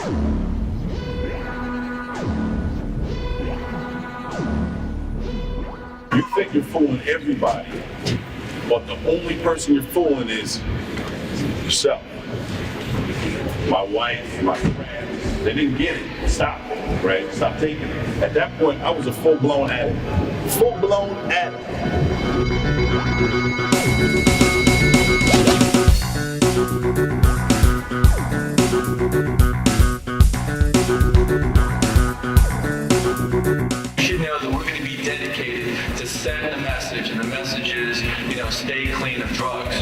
You think you're fooling everybody, but the only person you're fooling is yourself. My wife, my friends, they didn't get it. Stop, right? Stop taking it. At that point, I was a full-blown addict. Full-blown addict. You should know that we're going to be dedicated to send a message, and the message is, stay clean of drugs.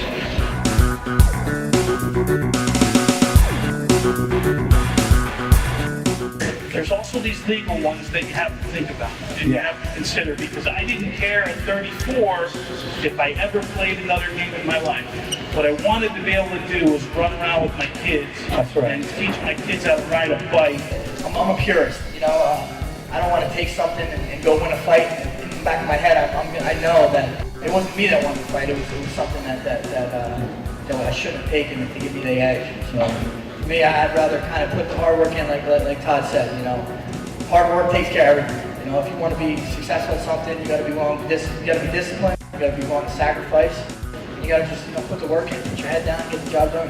There's also these legal ones that you have to think about and you have to consider, because I didn't care at 34 if I ever played another game in my life. What I wanted to be able to do was run around with my kids and teach my kids how to ride a bike. I'm a purist, I don't want to take something and go win a fight. In the back of my head, I know that it wasn't me that won the fight. It was something that I shouldn't have taken to give me the edge. So for me, I'd rather kind of put the hard work in, like Todd said. Hard work takes care of everything. If you want to be successful at something, you got to be willing. You got to be disciplined. You got to be willing to sacrifice. And you got to just put the work in, put your head down, get the job done.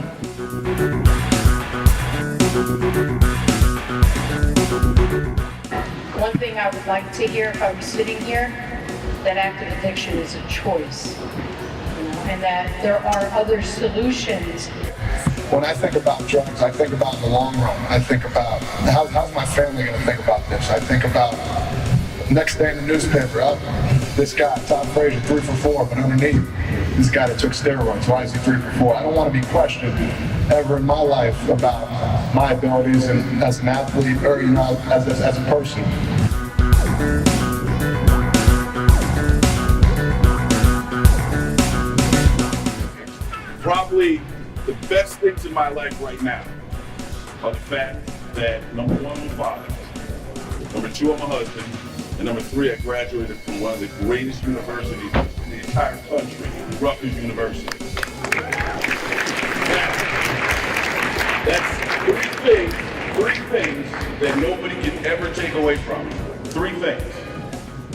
One thing I would like to hear if I was sitting here, that active addiction is a choice, and that there are other solutions. When I think about drugs, I think about in the long run. I think about how's my family going to think about this? I think about next day in the newspaper, this guy, Todd Frazier, 3 for 4, but underneath, this guy that took steroids, why is he 3 for 4? I don't want to be questioned ever in my life about my abilities and as an athlete or as a person. Probably the best things in my life right now are the fact that number 1, I'm a father, number 2, I'm a husband, and number 3, I graduated from one of the greatest universities in the entire country, Rutgers University. That's three things that nobody can ever take away from me. 3 things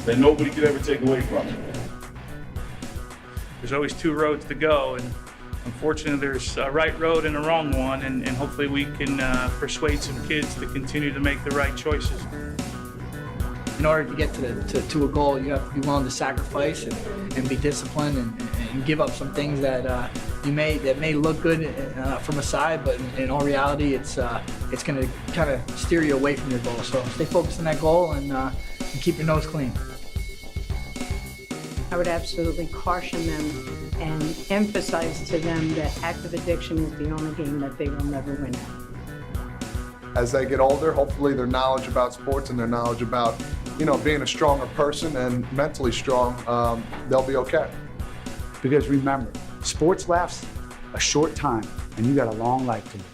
that nobody can ever take away from me. There's always 2 roads to go, and unfortunately there's a right road and a wrong one, and hopefully we can persuade some kids to continue to make the right choices. In order to get to a goal, you have to be willing to sacrifice and be disciplined and give up some things that may look good from a side, but in all reality, it's going to kind of steer you away from your goal. So stay focused on that goal and keep your nose clean. I would absolutely caution them and emphasize to them that active addiction is the only game that they will never win at. As they get older, hopefully their knowledge about sports and their knowledge about, being a stronger person and mentally strong, they'll be okay. Because remember, sports lasts a short time and you got a long life to live.